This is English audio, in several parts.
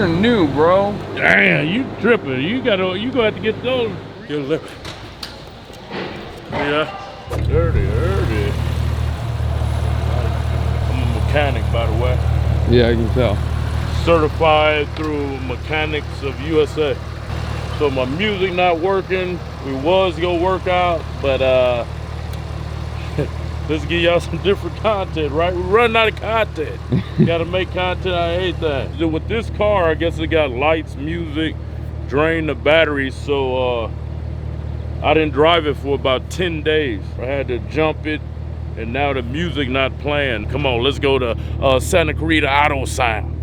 are new, bro. Damn, you tripping. You gonna have to get those. Yeah. Dirty. I'm a mechanic, by the way. Yeah, I can tell. Certified through Mechanics of USA. So my music not working. We was gonna work out, but let's give y'all some different content, right? We're running out of content. Gotta make content out of anything. So with this car, I guess it got lights, music, drained the batteries, so I didn't drive it for about 10 days. I had to jump it, and now the music not playing. Come on, let's go to Santa Clarita Auto Sound.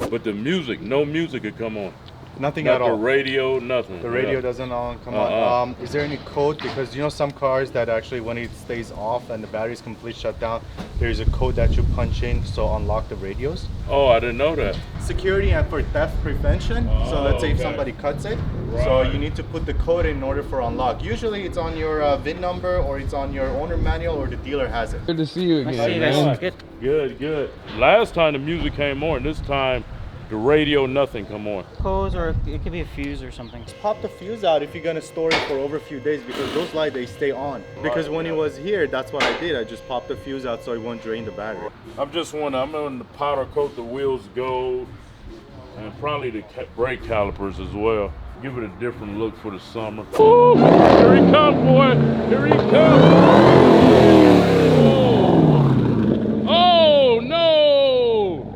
But the music, no music could come on. Nothing Not at all. The radio, nothing. The radio doesn't come on. Is there any code? Because you know some cars that actually when it stays off and the battery's completely shut down, there's a code that you punch in so unlock the radios. Oh, I didn't know that. Security and for theft prevention. So let's say if somebody cuts it, so you need to put the code in order for unlock. Usually it's on your VIN number or it's on your owner manual or the dealer has it. Good to see you again, man. Good. Last time the music came on, this time the radio, nothing come on. Hose, or it could be a fuse or something. Pop the fuse out if you're gonna store it for over a few days because those lights they stay on. Because when it was here, that's what I did. I just popped the fuse out so it won't drain the battery. I'm going to powder coat the wheels gold and probably the brake calipers as well. Give it a different look for the summer. Ooh, here he comes, boy. Here he comes. Oh no.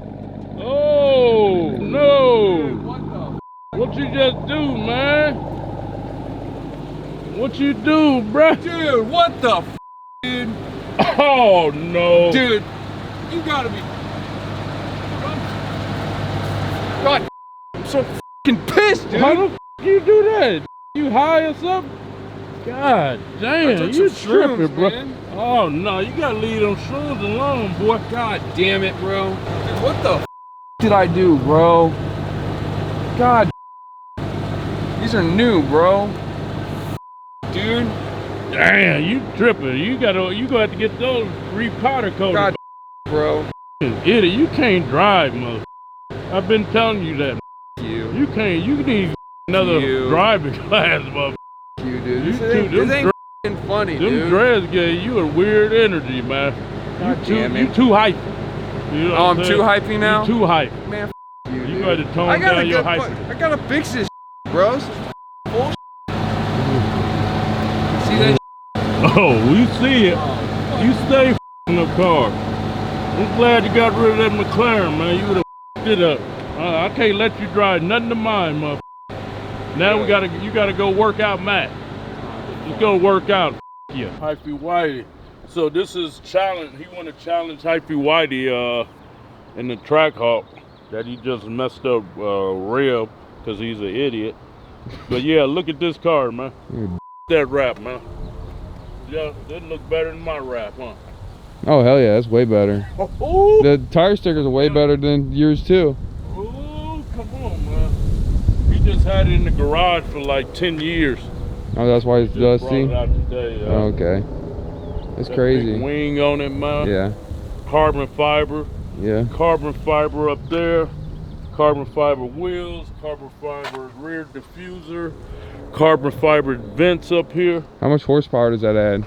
Oh no. What you just do, man? What you do, bruh? Dude, what the f, dude? Oh no. Dude, you gotta be. God, I'm so fucking pissed, dude. How the f you do that? You high or something? God damn, you tripping, bro. Man. Oh no, you gotta leave them shrooms alone, boy. God damn it, bro. Dude, what the f did I do, bro? God, these are new, bro. Dude. Damn, you tripping. You gonna have to get those re-powder coated. God, bro. Idiot, you can't drive, mother. I've been telling you that. You can't. You need another driving class, mother. You, dude. This ain't f***ing funny, dude. Them dreads gave you a weird energy, man. God damn it. You too hypey. You know Oh, I'm too hypey now? You too hype. Man, f you, You dude. gotta tone down your hype. I gotta fix this, bro. This is bullshit. See that? Oh, we see it. You stay in the car. I'm glad you got rid of that McLaren, man. You would have it up. I can't let you drive nothing of mine, mother. Now you gotta go work out, Matt. Just go work out. Yeah. Hyphy Whitey. So this is challenge. He want to challenge Hyphy Whitey in the Trackhawk that he just messed up rib because he's an idiot. But yeah, look at this car, man. That wrap, man. Yeah, that look better than my wrap, huh? Oh, hell yeah, that's way better. Oh, The tire stickers are way better than yours, too. oh, come on, man. He just had it in the garage for like 10 years. Oh, that's why it's Just dusty? brought it out today. Oh, okay. That's crazy. Big wing on it, man. Yeah. Carbon fiber. Yeah. Carbon fiber up there. Carbon fiber wheels. Carbon fiber rear diffuser. Carbon fiber vents up here. How much horsepower does that add?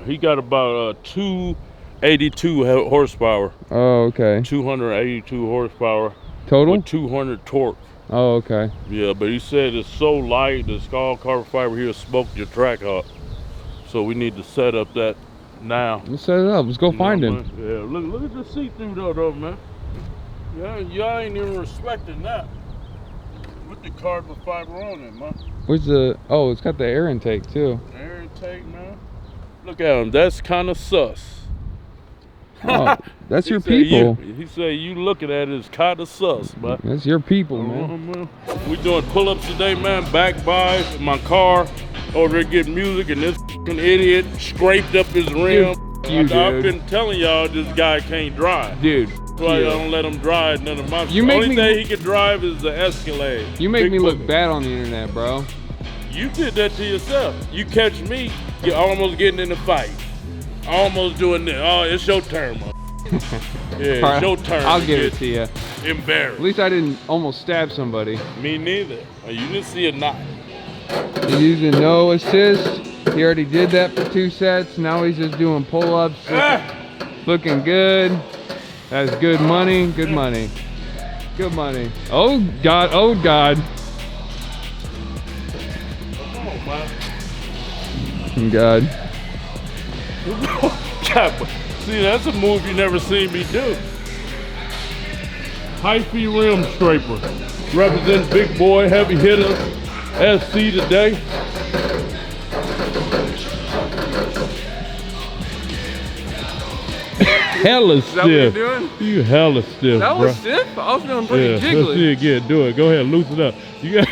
He got about 282 horsepower. Oh, okay. 282 horsepower. Total? With 200 torque. Oh, okay. Yeah, but he said it's so light, it's all carbon fiber here, smoke your Trackhawk. So we need to set up that now. Let's set it up. Let's go find him. Man? Yeah, look at the see-through though, man. Yeah, y'all ain't even respecting that. With the carbon fiber on it, man. Where's the... Oh, it's got the air intake, too. Air intake, man. Look at him. That's kind of sus. Oh, that's your people. He said you looking at it is kind of sus, man. That's your people, man. We doing pull-ups today, man. Back by my car, over there getting music, and this fucking idiot scraped up his rim. you, dude. I've been telling y'all this guy can't drive. Dude. That's why I don't let him drive none of my shit. You The make only me thing he can drive is the Escalade. You make Big me look booger. bad on the internet, bro. You did that to yourself. You catch me, you're almost getting in a fight. Almost doing this. Oh, it's your turn, man. Yeah, All right, it's your turn. I'll give it to you. Embarrassed. At least I didn't almost stab somebody. Me neither. You didn't see a knot. He's using no assist. He already did that for 2 sets. Now he's just doing pull-ups. Looking good. That's good money. Good money. Good money. Oh God. Oh God. Oh God. God, see, that's a move you never seen me do. High-speed rim scraper. Represents big boy, heavy hitters. SC today. Hella stiff. Is that what you're doing? You hella stiff, That bro. was stiff? I was feeling pretty Yeah, let's see jiggly. again. Do it. Go ahead, loosen up. You got.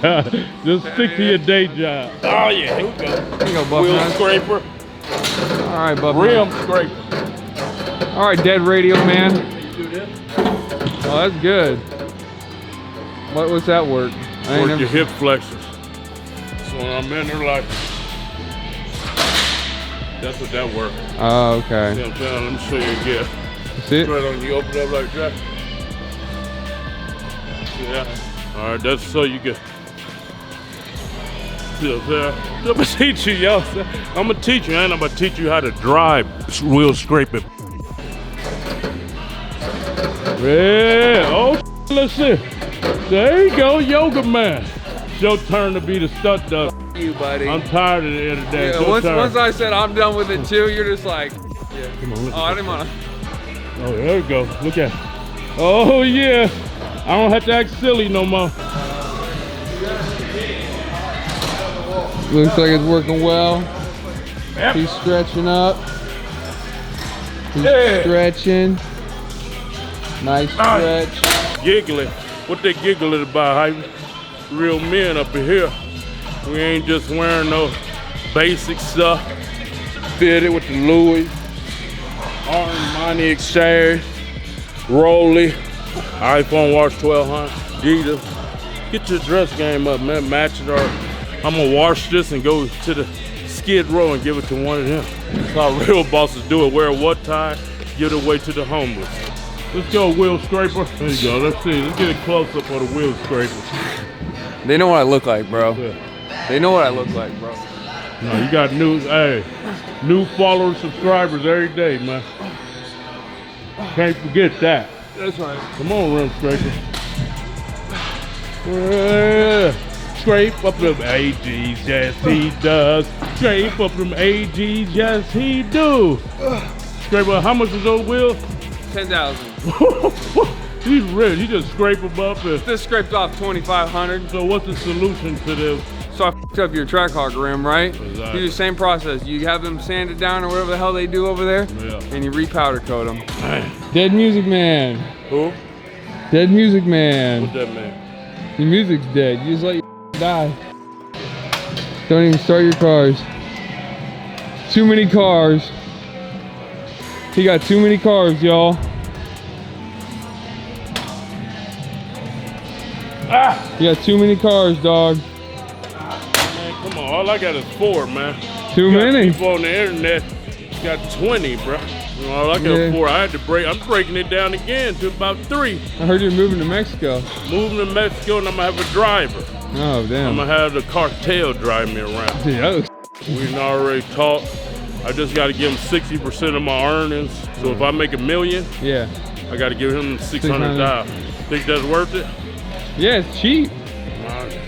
Nah, just stick to your day job. Oh yeah, here we go. Here you go, Buff Wheel Nuts. scraper, All right, Buff rim Nuts. scraper. All right, dead radio man. Do this. Oh, that's good. What's that work? I ain't Work your never. hip flexors. So when I'm in there like, that's what that works. Oh, See okay. what I'm saying? Let me show you again. See it? Right on, you open up like that. Yeah. All right, that's so you get. See what I'm saying? I'm gonna teach you, y'all. I'm gonna teach you, and I'm gonna teach you how to drive wheel scraping. Yeah. Oh, let's see. There you go, yoga man. It's your turn to be the stunt double. You, buddy. I'm tired of the other day. Yeah, once I said I'm done with it too, you're just like, yeah. Come on, look Oh, I didn't want to. Oh, there we go. Look at it. Oh, yeah. I don't have to act silly no more. Looks like it's working well. Yep. He's stretching up. He's Yeah. stretching. Nice stretch. Giggling. What they giggling about, hype? Real men up in here. We ain't just wearing no basic stuff. Fitted with the Louis, Armani Exchange, Rolly, iPhone Watch 1200, Adidas. Get your dress game up, man. Match it, or I'm gonna wash this and go to the Skid Row and give it to one of them. That's how real bosses do it. Wear what tie? Give it away to the homeless. Let's go, wheel scraper. There you go. Let's see. Let's get a close up on the wheel scraper. They know what I look like, bro. Yeah. They know what I look like, bro. No, you got new followers, subscribers every day, man. Can't forget that. That's right. Come on, rim scraper. Yeah. Scrape up them AGs, yes he does. Scrape up them AGs, yes he do. Scrape up, how much is those wheels? 10,000. He's rich, he just scrape them up. And, This scraped off 2,500. so what's the solution to this? So I f***ed up your Trackhawk rim, right? Exactly. You do the same process. You have them sanded down or whatever the hell they do over there, Yeah. and you repowder coat them. Man. Dead Music Man. Who? Dead Music Man. What that mean? Your music's dead. You just let your die. Don't even start your cars. Too many cars. He got too many cars, y'all. Ah! You got too many cars, dog. Man, come on, all I got is 4, man. Too You got many. people on the internet got 20, bro. You know, all I got Yeah. 4. I had to break. I'm breaking it down again to about 3. I heard you're moving to Mexico. Moving to Mexico, and I'm gonna have a driver. Oh, I'm damn. gonna have the cartel drive me around. Dude, that looks We done already talked. I just got to give him 60% of my earnings. So if I make $1 million, yeah. I got to give him 600,000. Think that's worth it? Yeah, it's cheap. All right.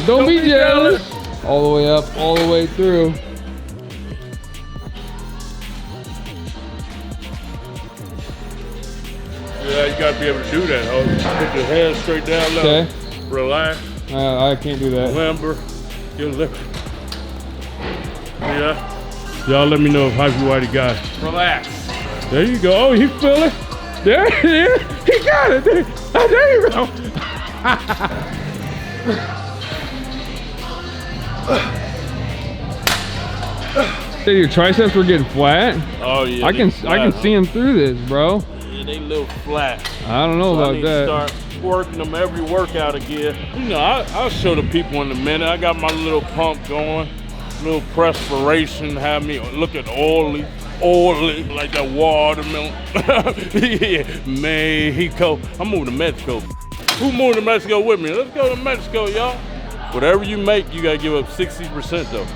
Don't be jealous. All the way up, all the way through. Yeah, you gotta be able to do that, ho. Put your head straight down low. Okay. Relax. I can't do that. Remember, your lip. Yeah. Y'all let me know if Hypey Whitey got it. Relax. There you go. Oh, he feel it. There it is. He got it. There you go. Say your triceps were getting flat. Oh yeah. I can see them through this, bro. Yeah, they little flat. I don't know So I about need that. to start working them every workout again. You know, I'll show the people in a minute. I got my little pump going, little perspiration, have me looking oily like that watermelon. Yeah, Mexico. I'm moving to Mexico. Who moving to Mexico with me? Let's go to Mexico, y'all. Whatever you make, you gotta give up 60% though.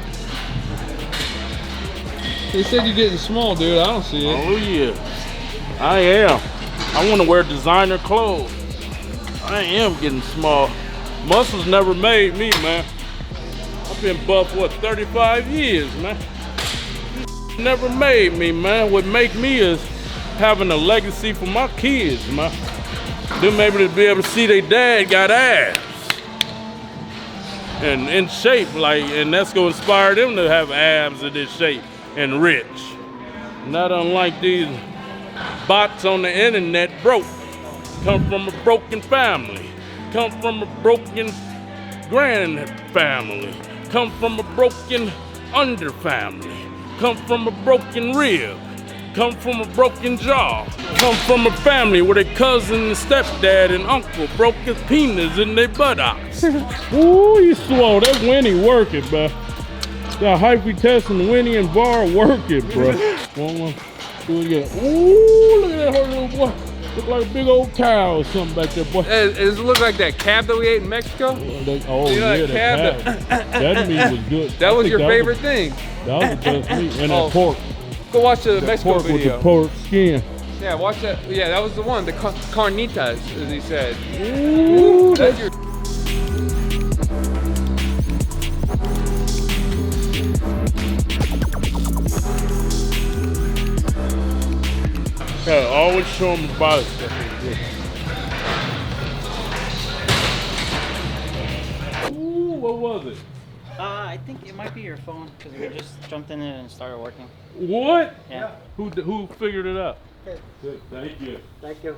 They said you're getting small, dude. I don't see it. Oh yeah, I am. I want to wear designer clothes. I am getting small. Muscles never made me, man. I've been buff, what, 35 years, man. Never made me, man. What make me is having a legacy for my kids, man. Them able to be able to see their dad got abs. And in shape, like, and that's gonna inspire them to have abs in this shape and rich. Not unlike these bots on the internet broke. Come from a broken family. Come from a broken grand family. Come from a broken under family. Come from a broken rib. Come from a broken jaw. Come from a family where their cousin and stepdad and uncle broke his penis in their buttocks. Ooh, you slow. That Winnie working, bro. That hyphy test and Winnie and Bar working, bro. One, do it again. Ooh, look at that little boy. Look like a big old cow or something back there, boy. Does it look like that cab that we ate in Mexico? Oh, You know yeah, that that That meat was good. That was your favorite thing. That was the best meat. And that pork. Go watch the Mexico Pork video. with the pork skin. Yeah, watch that. Yeah, that was the one. The carnitas, as he said. Ooh, That's your. Yeah, always show them the body. Ooh, what was it? I think it might be your phone because we just jumped in it and started working. What? Yeah. Who figured it out? Good. Thank you. Thank you.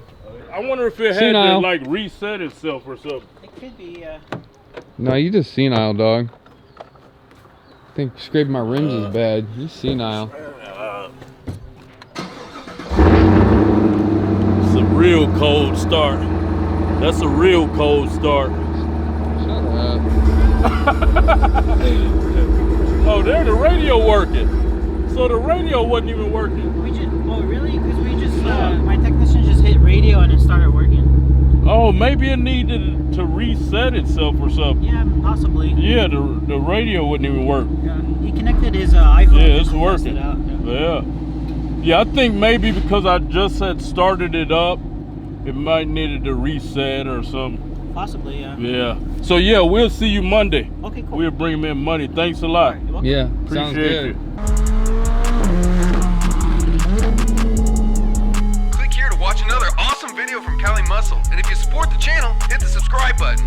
I wonder if it had Senile. to like reset itself or something. It could be. No, you just senile, dog. I think scraping my rims is bad. You senile. It's a real cold start. That's a real cold start. Shut up. Oh, there the radio working. So the radio wasn't even working. We just. Oh, really? Because we just. My technician just hit radio and it started working. Oh, maybe it needed to reset itself or something. Yeah, possibly. Yeah, the radio wouldn't even work. Yeah. He connected his iPhone. Yeah, it's and working. tested out. Yeah. Yeah, I think maybe because I just had started it up, it might needed to reset or something. Possibly, yeah. Yeah. So yeah, we'll see you Monday. Okay, cool. We'll bring him in money. Thanks a lot. You're welcome. Yeah, Appreciate sounds good. you. Click here to watch another awesome video from Cali Muscle. And if you support the channel, hit the subscribe button.